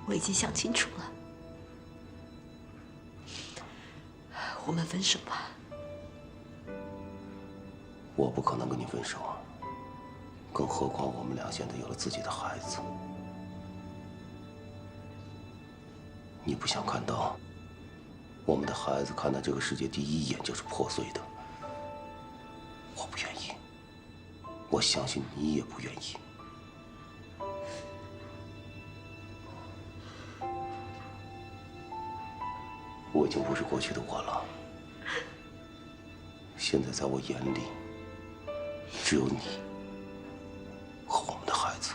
我已经想清楚了，我们分手吧。我不可能跟你分手啊，更何况我们俩现在有了自己的孩子。你不想看到我们的孩子看到这个世界第一眼就是破碎的？我不愿意，我相信你也不愿意。我已经不是过去的我了，现在在我眼里，只有你和我们的孩子。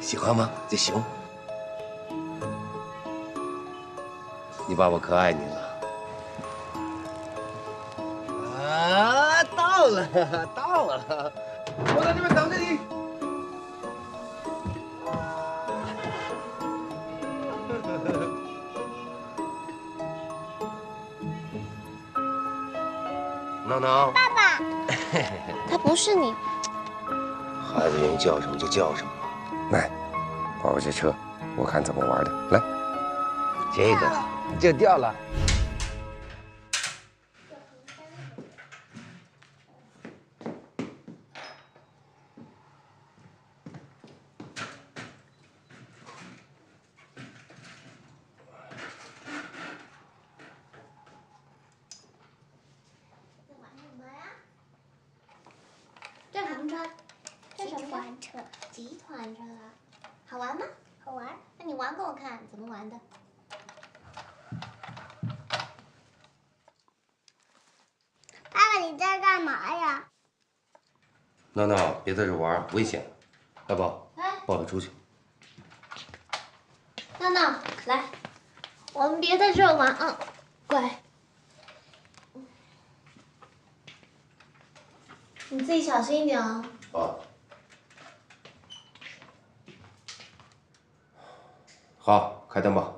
喜欢吗？这熊，你爸爸可爱你了。啊，到了，到了，我在这边等着你。闹闹，爸爸，他不是你。孩子愿意叫什么就叫什么。来，宝宝这车，我看怎么玩的。来，这个就掉了。这什么车？这什么车？集团车啊，好玩吗？好玩。那你玩给我看，怎么玩的？爸爸，你在干嘛呀？闹闹，别在这玩，危险。大宝，哎，抱他出去。闹闹，来，我们别在这儿玩啊，乖。你自己小心一点啊。好。好，开灯吧。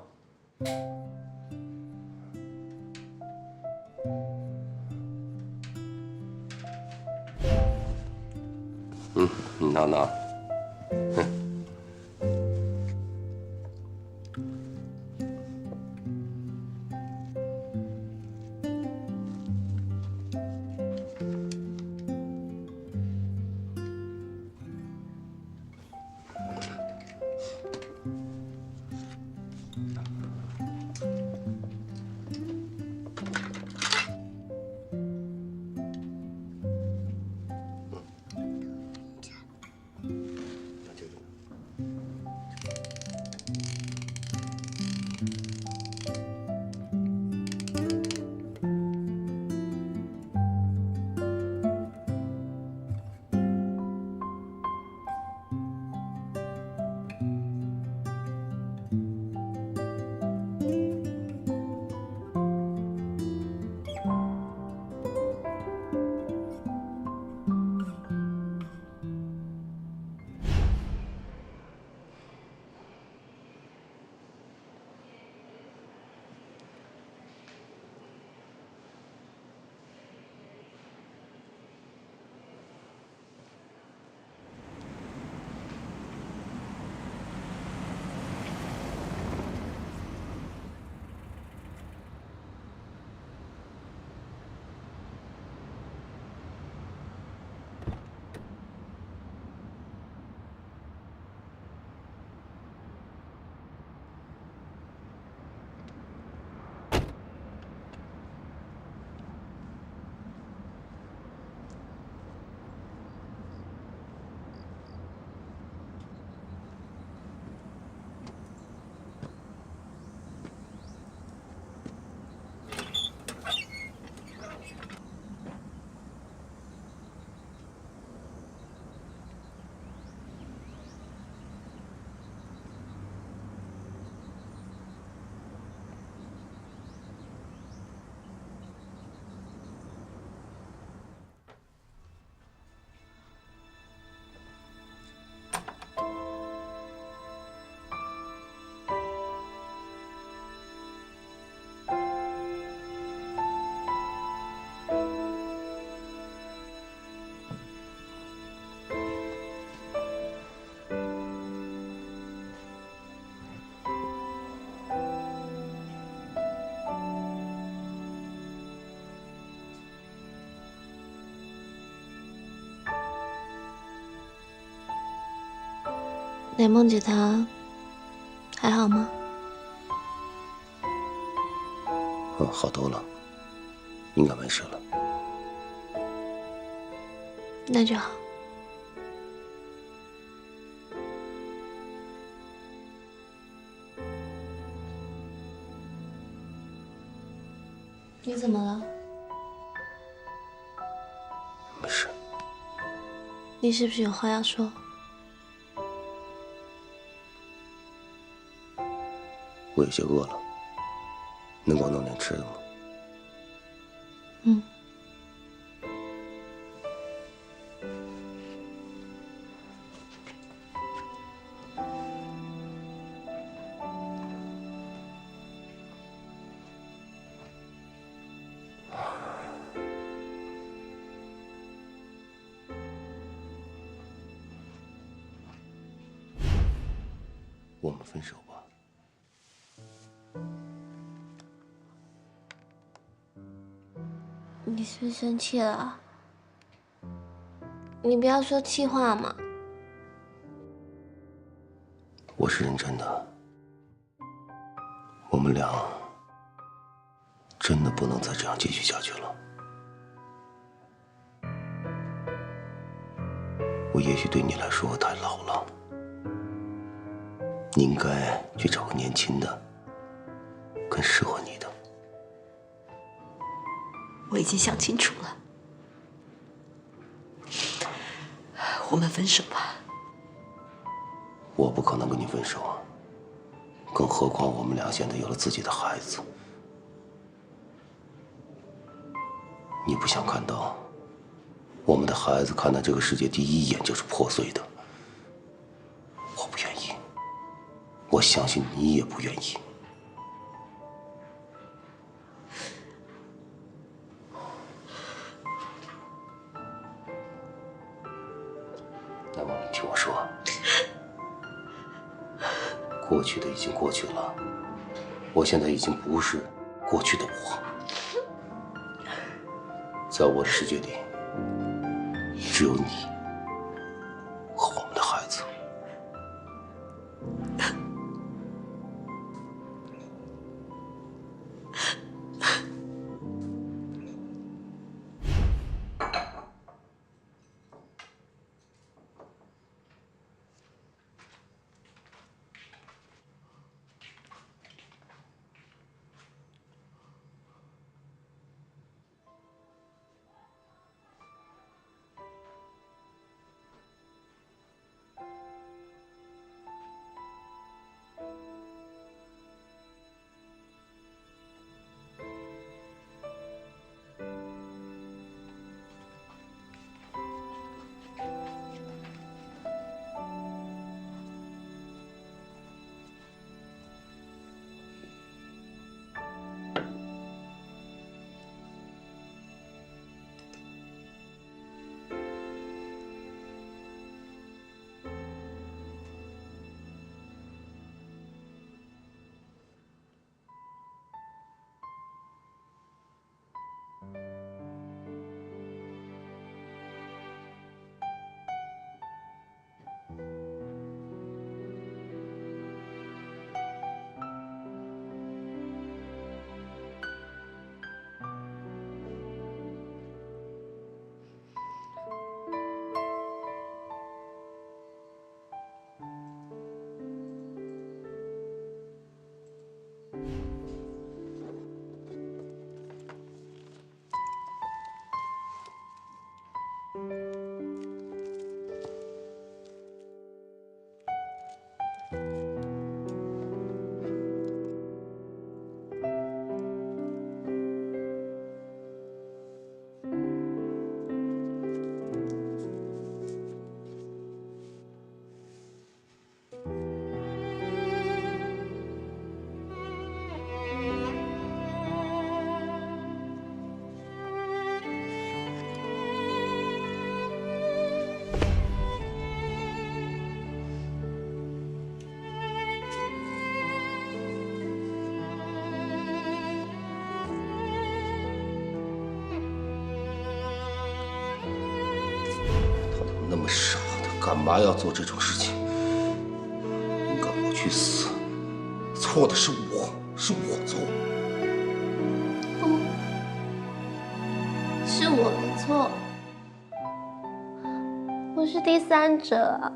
闹闹，这个。那梦姐她还好吗？好多了，应该没事了。那就好。你怎么了？没事。你是不是有话要说？我有些饿了，能给我弄点吃的吗？嗯。我们分手吧。你是不是生气了？你不要说气话嘛。我是认真的，我们俩真的不能再这样继续下去了。我也许对你来说太老了，你应该去找个年轻的，更适合你的。我已经想清楚了，我们分手吧。我不可能跟你分手啊，更何况我们俩现在有了自己的孩子。你不想看到我们的孩子看到这个世界第一眼就是破碎的，我不愿意，我相信你也不愿意。那么你听我说，过去的已经过去了，我现在已经不是过去的我。在我的世界里，只有你和我们的孩子。那么傻，他干嘛要做这种事情？去死！错的是我，是我错。不，是我没错，我是第三者啊。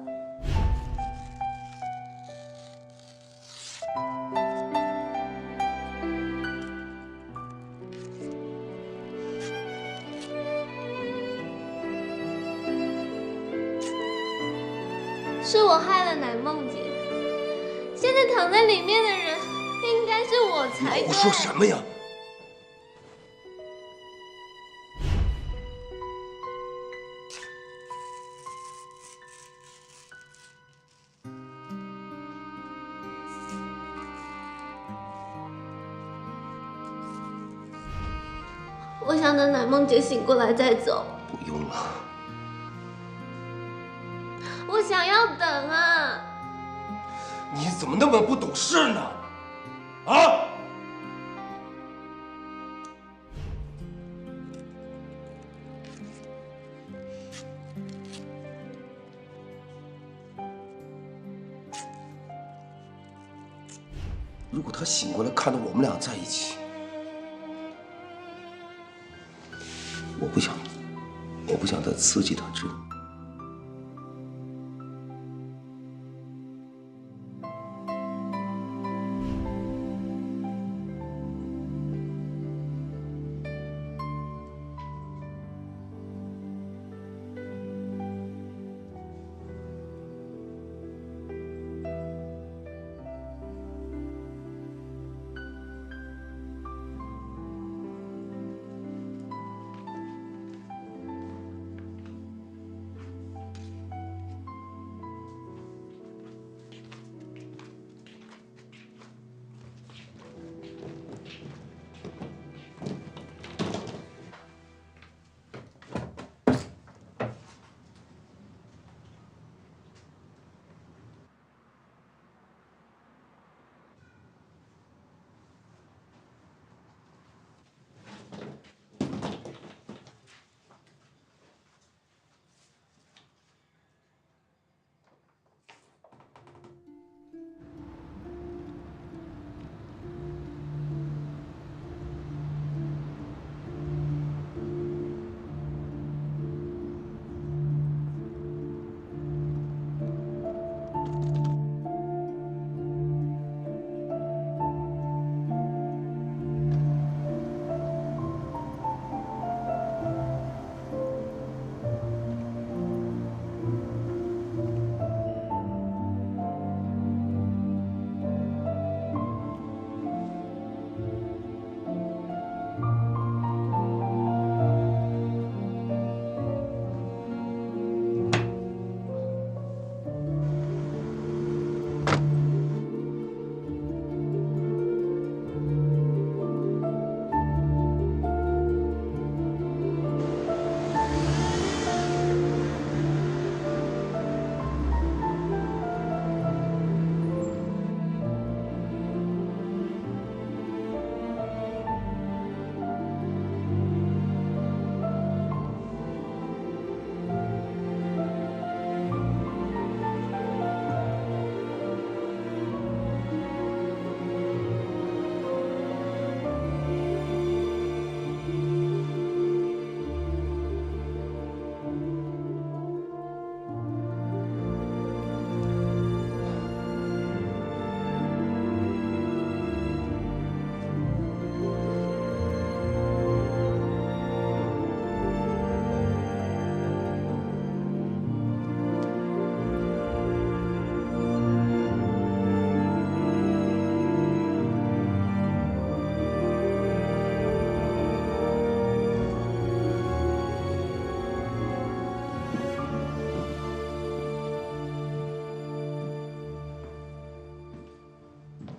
是我害了乃梦姐，现在躺在里面的人应该是我才对。你胡说什么呀？我想等乃梦姐醒过来再走。不用了。我想要等啊！你怎么那么不懂事呢？啊！如果他醒过来看到我们俩在一起，我不想再刺激他，知道吗？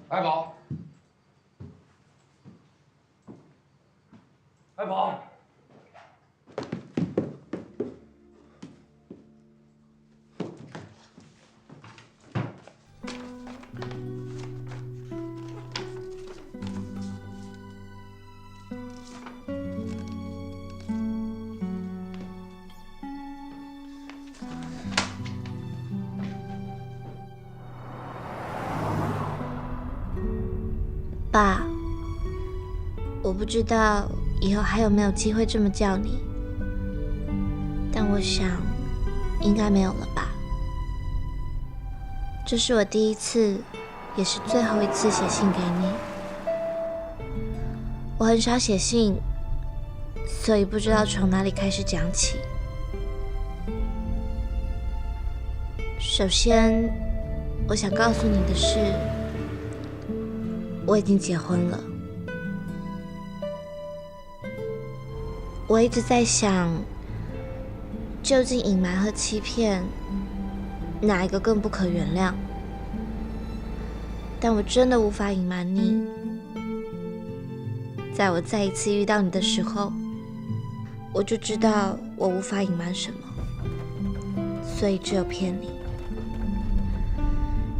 爱宝，爱宝，不知道以后还有没有机会这么叫你，但我想应该没有了吧。这是我第一次，也是最后一次写信给你。我很少写信，所以不知道从哪里开始讲起。首先，我想告诉你的是，我已经结婚了。我一直在想，究竟隐瞒和欺骗，哪一个更不可原谅？但我真的无法隐瞒你，在我再一次遇到你的时候，我就知道我无法隐瞒什么，所以只有骗你。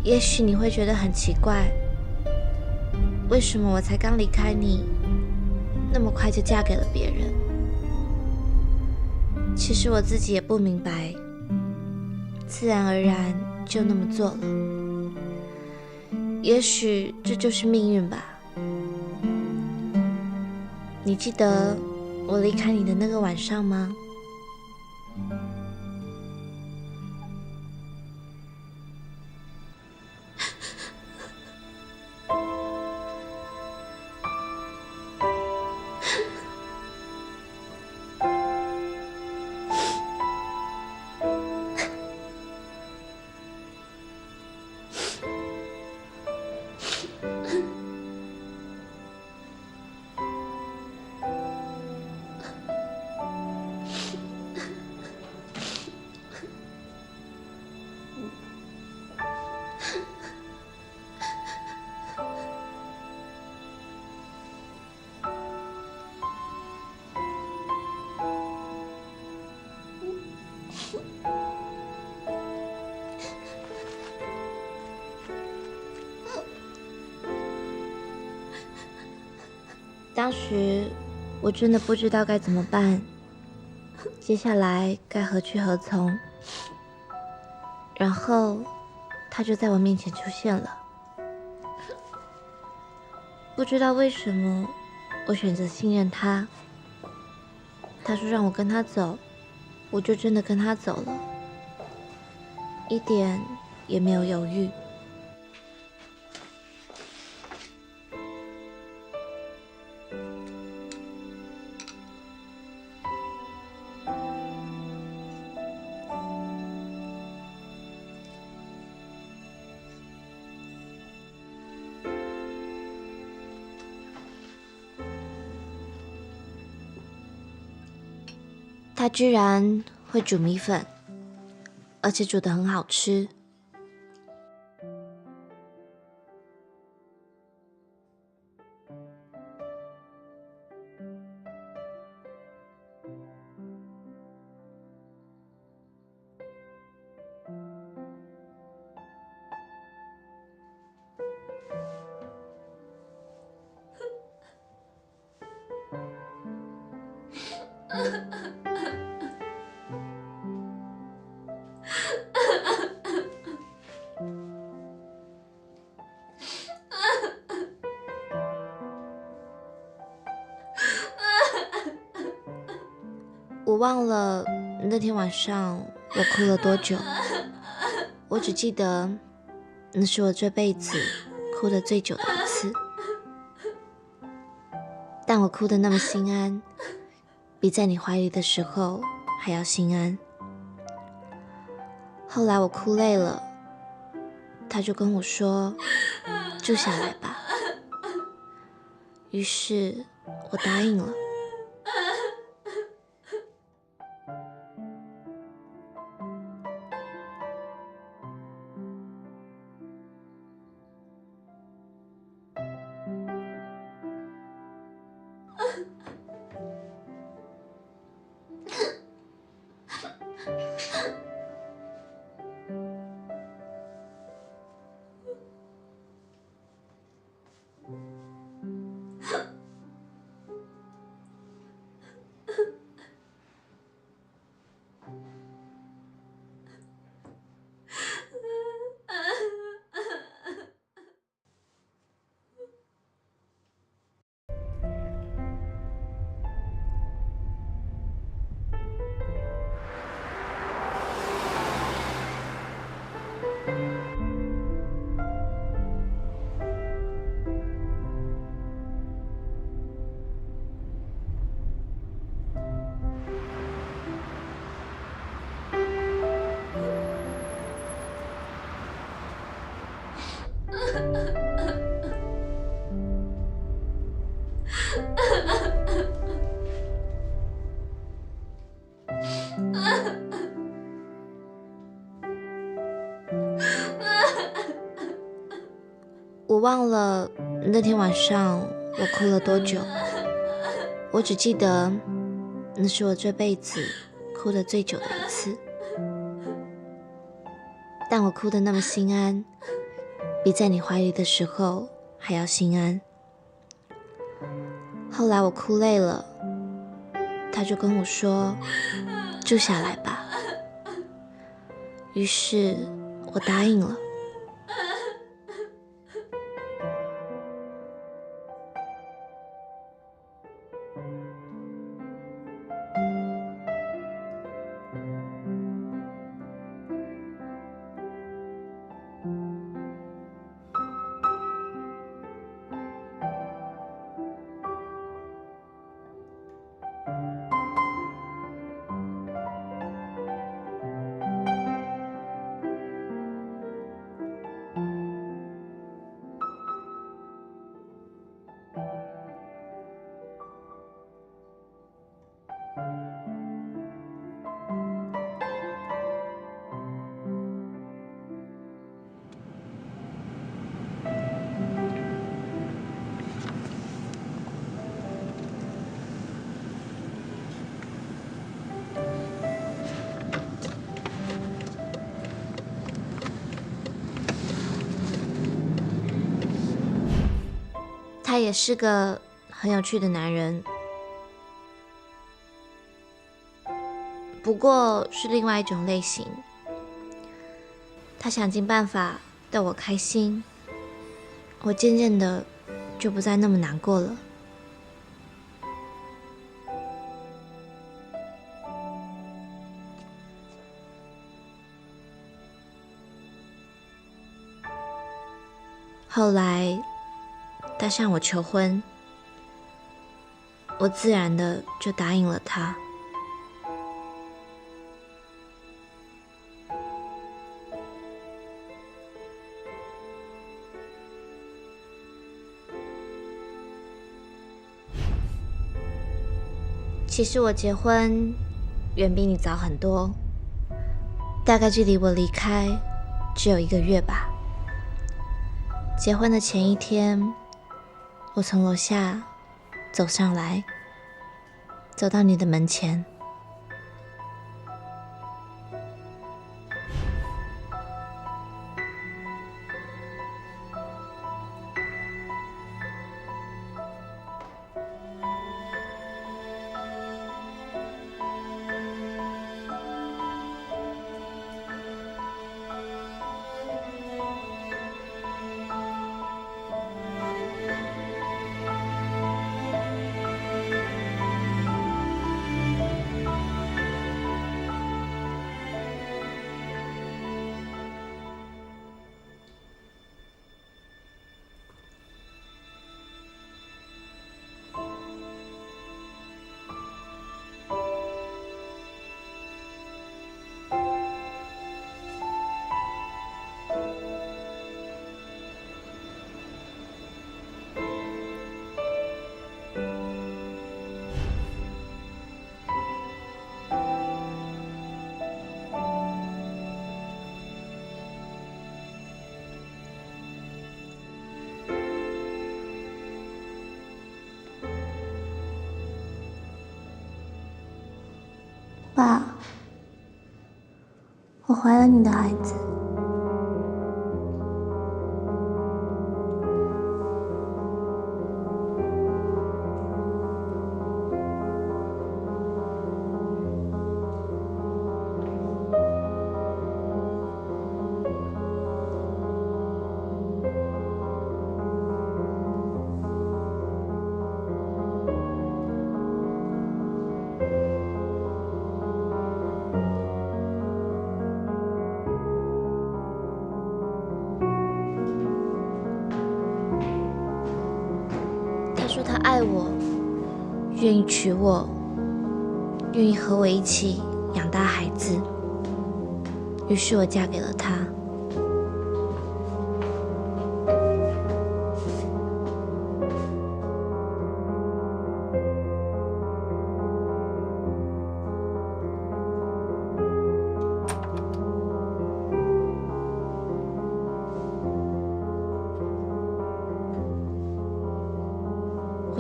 也许你会觉得很奇怪，为什么我才刚离开你，那么快就嫁给了别人？其实我自己也不明白，自然而然就那么做了。也许这就是命运吧。你记得我离开你的那个晚上吗？当时我真的不知道该怎么办，接下来该何去何从。然后他就在我面前出现了。不知道为什么，我选择信任他。他说让我跟他走，我就真的跟他走了，一点也没有犹豫。他居然会煮米粉，而且煮得很好吃。我忘了那天晚上我哭了多久，我只记得那是我这辈子哭得最久的一次。但我哭得那么心安，比在你怀里的时候还要心安。后来我哭累了，他就跟我说住下来吧，于是我答应了。我忘了那天晚上我哭了多久，我只记得那是我这辈子哭得最久的一次。但我哭得那么心安，比在你怀里的时候还要心安。后来我哭累了，他就跟我说住下来吧，于是我答应了。他也是个很有趣的男人，不过是另外一种类型。他想尽办法逗我开心，我渐渐的就不再那么难过了。后来他向我求婚，我自然的就答应了他。其实我结婚远比你早很多，大概距离我离开只有1个月吧。结婚的前一天，我从楼下走上来，走到你的门前。爸，我怀了你的孩子。他说他爱我，愿意娶我，愿意和我一起养大孩子。于是我嫁给了他。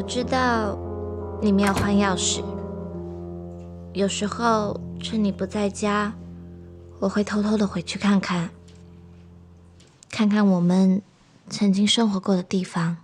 知道你没有换钥匙，有时候趁你不在家，我会偷偷的回去看看，看看我们曾经生活过的地方。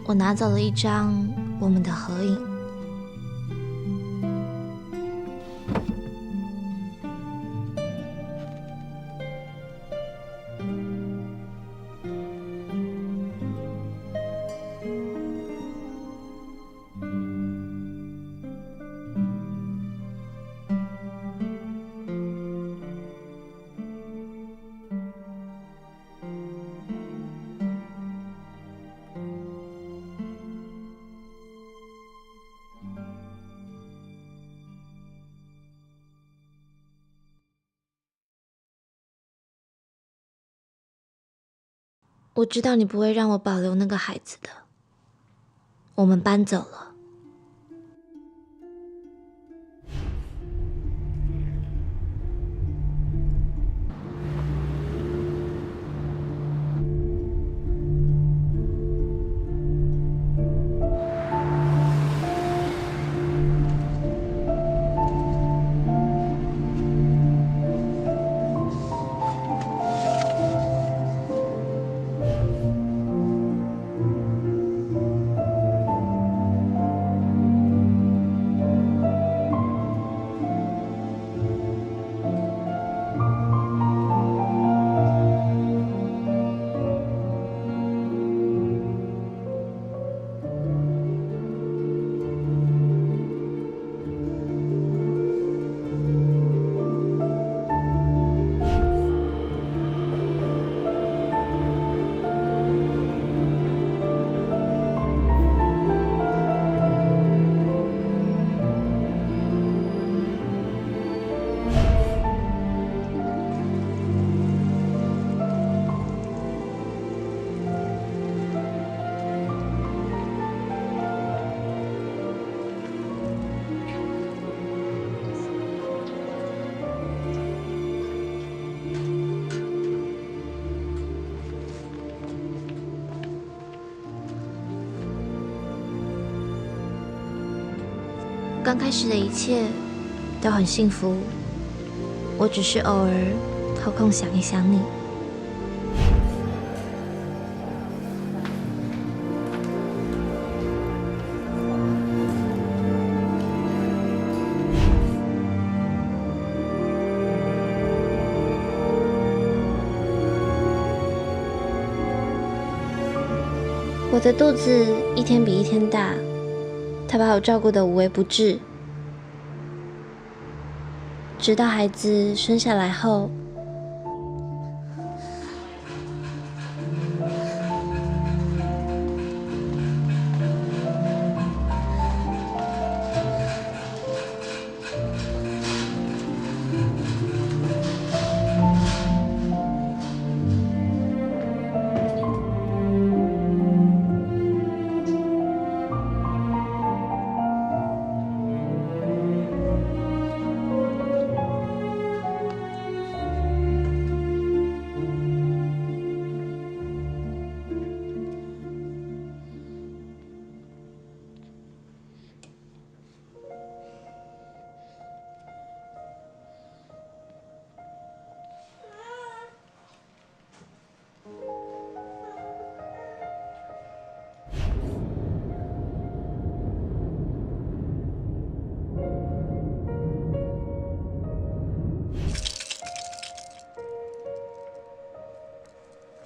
我拿走了一张我们的合影。我知道你不会让我保留那个孩子的，我们搬走了。刚开始的一切都很幸福，我只是偶尔抽空想一想你。我的肚子一天比一天大，他把我照顾得无微不至，直到孩子生下来后，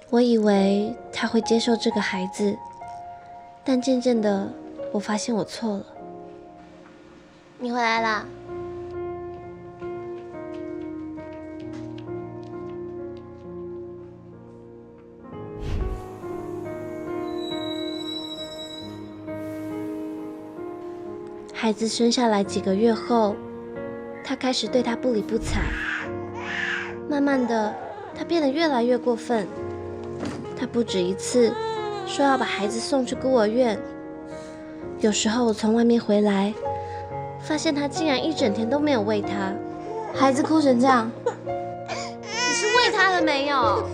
我以为他会接受这个孩子，但渐渐的，我发现我错了。你回来啦。孩子生下来几个月后，他开始对他不理不睬，慢慢的，他变得越来越过分。他不止一次说要把孩子送去孤儿院，有时候我从外面回来，发现他竟然一整天都没有喂他。孩子哭成这样，你是喂他了没有？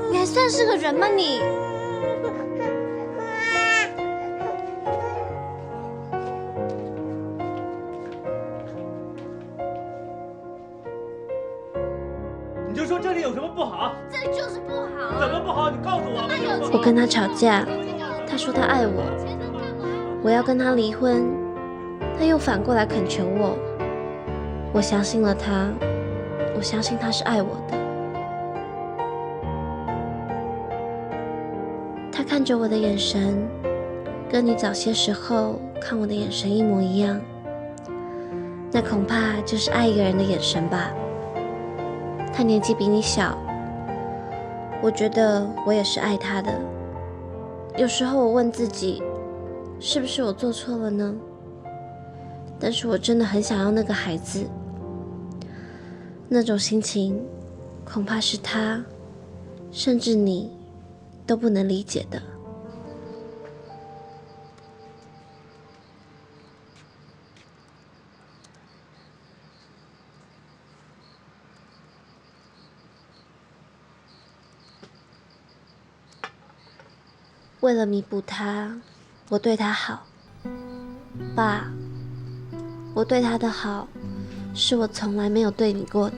你还算是个人吗你？你就说这里有什么不好？这里就是不好。怎么不好？你告诉我。为什么不好？我跟他吵架，他说他爱我，我要跟他离婚，他又反过来恳求我。我相信了他，我相信他是爱我的。他看着我的眼神，跟你早些时候看我的眼神一模一样，那恐怕就是爱一个人的眼神吧。他年纪比你小，我觉得我也是爱他的。有时候我问自己，是不是我做错了呢？但是我真的很想要那个孩子，那种心情，恐怕是他，甚至你，都不能理解的。为了弥补他，我对他好。爸，我对他的好，是我从来没有对你过的。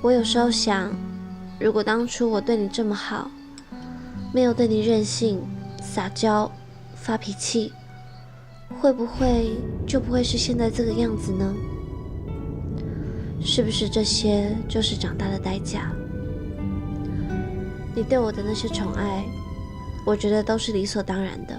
我有时候想，如果当初我对你这么好，没有对你任性、撒娇、发脾气，会不会就不会是现在这个样子呢？是不是这些就是长大的代价？你对我的那些宠爱，我觉得都是理所当然的。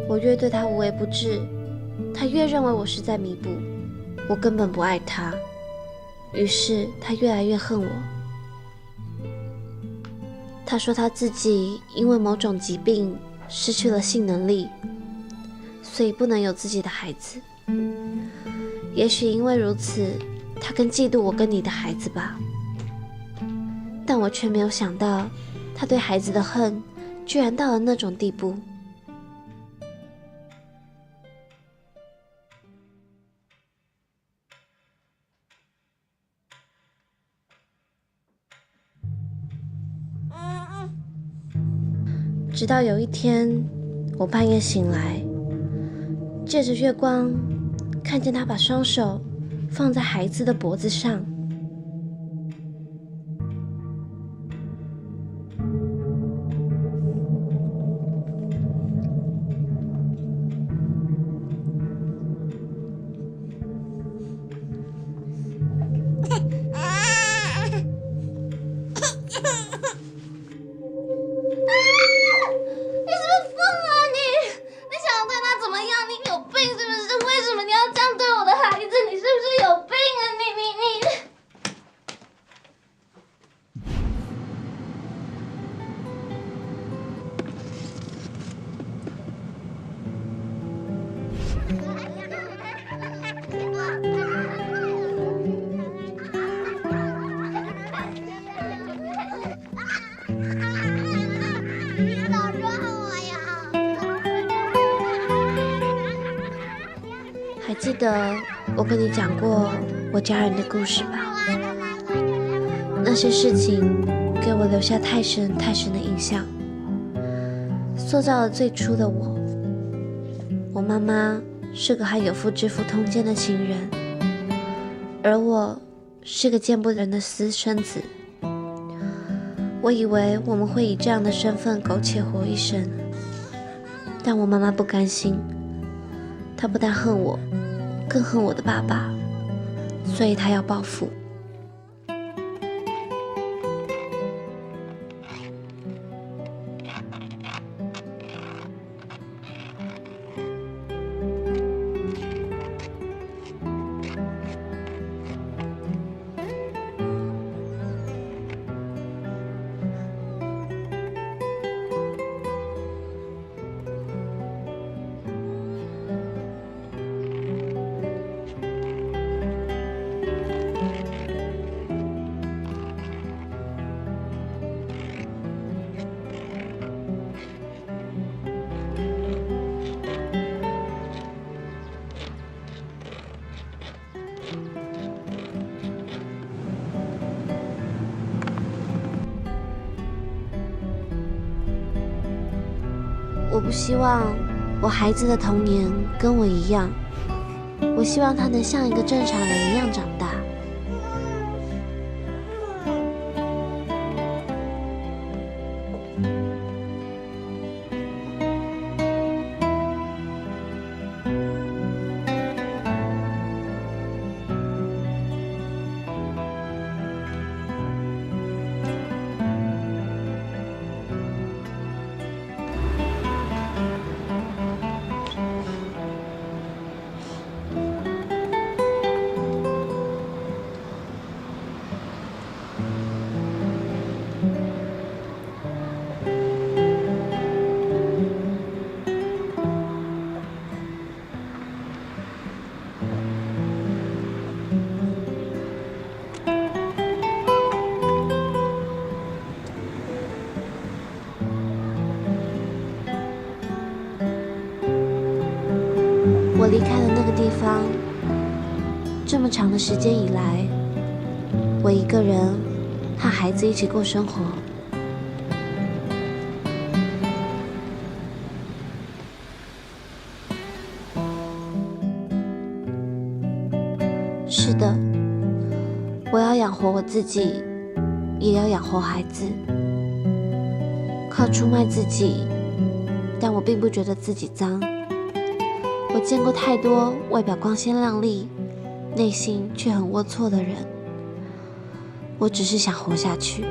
我越对他无微不至，他越认为我是在弥补，我根本不爱他，于是他越来越恨我。他说他自己因为某种疾病失去了性能力，所以不能有自己的孩子。也许因为如此，他更嫉妒我跟你的孩子吧。但我却没有想到，他对孩子的恨居然到了那种地步。直到有一天，我半夜醒来，借着月光，看见他把双手放在孩子的脖子上。记得我跟你讲过我家人的故事吧？那些事情给我留下太深太深的印象，塑造了最初的我。我妈妈是个和有妇之夫通奸的情人，而我是个见不得人的私生子。我以为我们会以这样的身份苟且活一生，但我妈妈不甘心，她不但恨我，更恨我的爸爸，所以她要报复。我不希望我孩子的童年跟我一样，我希望他能像一个正常人一样长大。我离开了那个地方，这么长的时间以来，我一个人和孩子一起过生活。是的，我要养活我自己，也要养活孩子。靠出卖自己，但我并不觉得自己脏。我见过太多外表光鲜亮丽，内心却很龌龊的人。我只是想活下去。